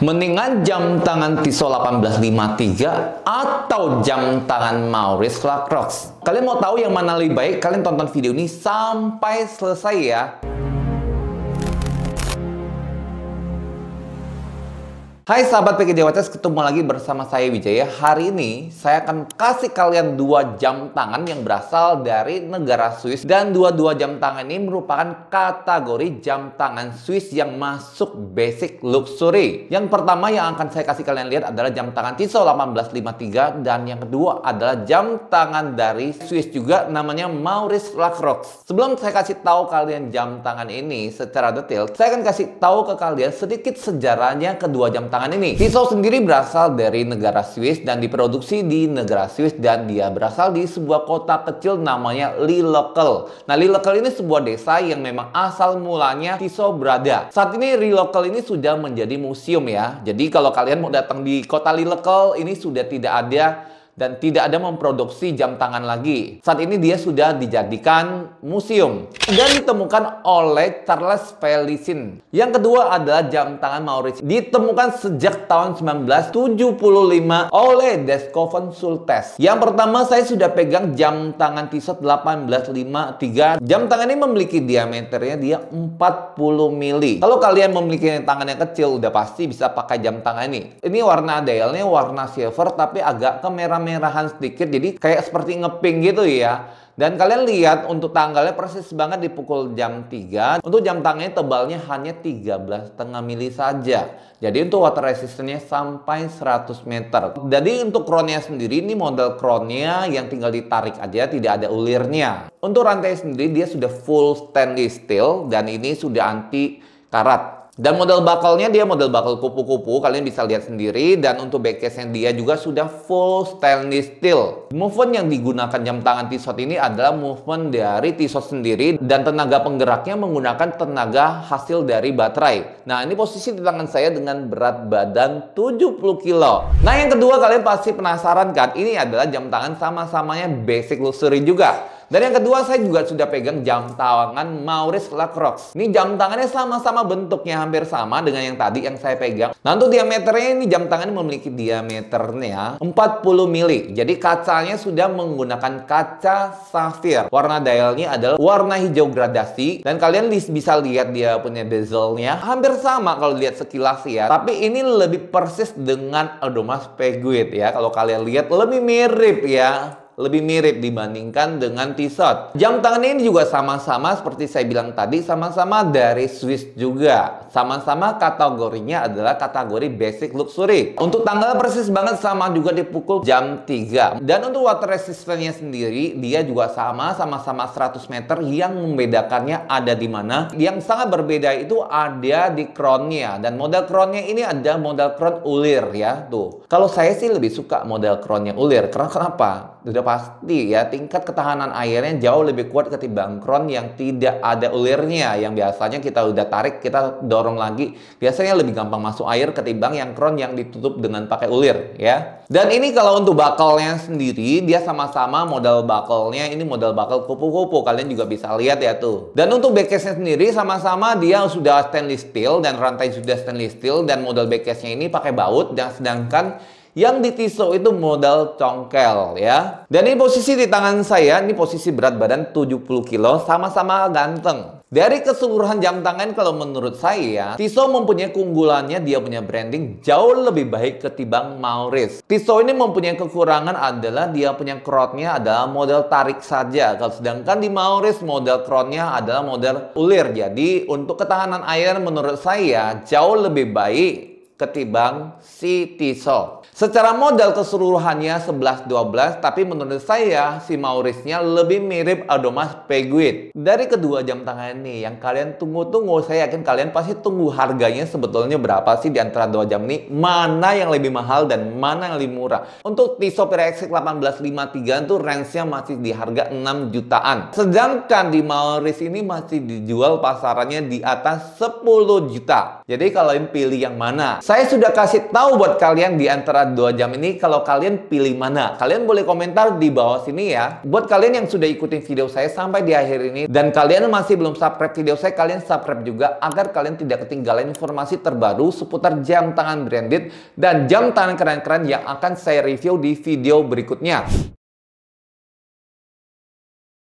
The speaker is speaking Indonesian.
Mendingan jam tangan Tissot 1853 atau jam tangan Maurice Lacroix? Kalian mau tahu yang mana lebih baik? Kalian tonton video ini sampai selesai ya. Hai sahabat PKJ Watches, ketemu lagi bersama saya Wijaya. Hari ini saya akan kasih kalian dua jam tangan yang berasal dari negara Swiss. Dan dua jam tangan ini merupakan kategori jam tangan Swiss yang masuk basic luxury. Yang pertama yang akan saya kasih kalian lihat adalah jam tangan Tissot 1853. Dan yang kedua adalah jam tangan dari Swiss juga, namanya Maurice Lacroix. Sebelum saya kasih tahu kalian jam tangan ini secara detail, saya akan kasih tahu ke kalian sedikit sejarahnya kedua jam tangan ini. Tissot sendiri berasal dari negara Swiss dan diproduksi di negara Swiss, dan dia berasal di sebuah kota kecil namanya Lillekel. Nah, Lillekel ini sebuah desa yang memang asal mulanya Tissot berada. Saat ini Lillekel ini sudah menjadi museum ya. Jadi kalau kalian mau datang di kota Lillekel ini sudah tidak ada dan tidak ada memproduksi jam tangan lagi. Saat ini dia sudah dijadikan museum dan ditemukan oleh Charles Felicien. Yang kedua adalah jam tangan Maurice. Ditemukan sejak tahun 1975 oleh Descoven Schultes. Yang pertama saya sudah pegang jam tangan Tissot 1853. Jam tangan ini memiliki diameternya dia 40 mili. Kalau kalian memiliki tangan yang kecil udah pasti bisa pakai jam tangan ini. Ini warna dialnya warna silver tapi agak kemerahan sedikit, jadi kayak seperti ngeping gitu ya. Dan kalian lihat untuk tanggalnya persis banget di pukul jam 3. Untuk jam tangannya tebalnya hanya 13,5 mili saja. Jadi untuk water resistance-nya sampai 100 meter. Jadi untuk crown-nya sendiri ini model crown-nya yang tinggal ditarik aja, tidak ada ulirnya. Untuk rantai sendiri dia sudah full stainless steel dan ini sudah anti karat. Dan model buckle-nya dia model buckle kupu-kupu, kalian bisa lihat sendiri. Dan untuk backcase-nya dia juga sudah full stainless steel. Movement yang digunakan jam tangan Tissot ini adalah movement dari Tissot sendiri, dan tenaga penggeraknya menggunakan tenaga hasil dari baterai. Nah, ini posisi di tangan saya dengan berat badan 70 kilo. Nah, yang kedua kalian pasti penasaran kan, ini adalah jam tangan sama-samanya basic luxury juga. Dan yang kedua saya juga sudah pegang jam tangan Maurice Lacroix. Ini jam tangannya sama-sama bentuknya hampir sama dengan yang tadi yang saya pegang. Nah, untuk diameternya ini jam tangan memiliki diameternya 40 mili. Jadi kacanya sudah menggunakan kaca safir. Warna dialnya adalah warna hijau gradasi. Dan kalian bisa lihat dia punya bezelnya hampir sama kalau lihat sekilas ya. Tapi ini lebih persis dengan Audemars Piguet ya. Kalau kalian lihat lebih mirip ya. Lebih mirip dibandingkan dengan Tissot. Jam tangan ini juga sama-sama seperti saya bilang tadi, sama-sama dari Swiss juga. Sama-sama kategorinya adalah kategori basic luxury. Untuk tanggal persis banget sama juga di pukul jam 3. Dan untuk water resistance-nya sendiri dia juga sama-sama 100 meter. Yang membedakannya ada di mana? Yang sangat berbeda itu ada di crown-nya. Dan model crown-nya ini ada model crown ulir ya. Tuh. Kalau saya sih lebih suka model crown-nya ulir. Karena kenapa? Sudah pasti ya, tingkat ketahanan airnya jauh lebih kuat ketimbang crown yang tidak ada ulirnya. Yang biasanya kita udah tarik, kita dorong lagi, biasanya lebih gampang masuk air ketimbang yang crown yang ditutup dengan pakai ulir ya. Dan ini kalau untuk buckle-nya sendiri, dia sama-sama model buckle-nya ini model buckle kupu-kupu. Kalian juga bisa lihat ya tuh. Dan untuk backcase-nya sendiri sama-sama dia sudah stainless steel dan rantai sudah stainless steel, dan model backcase-nya ini pakai baut, dan sedangkan yang di Tissot itu modal congkel ya. Dan ini posisi di tangan saya, ini posisi berat badan 70 kilo, sama-sama ganteng. Dari keseluruhan jam tangan kalau menurut saya, Tissot mempunyai keunggulannya, dia punya branding jauh lebih baik ketimbang Maurice. Tissot ini mempunyai kekurangan adalah dia punya crown-nya adalah model tarik saja. Kalau sedangkan di Maurice model crown-nya adalah model ulir. Jadi untuk ketahanan air menurut saya jauh lebih baik ketimbang si Tissot. Secara model keseluruhannya 11-12, tapi menurut saya si Maurice-nya lebih mirip Audemars Piguet. Dari kedua jam tangan ini yang kalian tunggu-tunggu, saya yakin kalian pasti tunggu harganya sebetulnya berapa sih di antara dua jam ini, mana yang lebih mahal dan mana yang lebih murah. Untuk Tissot Pyrex 1853 itu range-nya masih di harga 6 jutaan. Sedangkan di Maurice ini masih dijual pasarannya di atas 10 juta. Jadi kalian pilih yang mana? Saya sudah kasih tahu buat kalian di antara 2 jam ini kalau kalian pilih mana. Kalian boleh komentar di bawah sini ya. Buat kalian yang sudah ikutin video saya sampai di akhir ini dan kalian masih belum subscribe video saya, kalian subscribe juga agar kalian tidak ketinggalan informasi terbaru seputar jam tangan branded dan jam tangan keren-keren yang akan saya review di video berikutnya.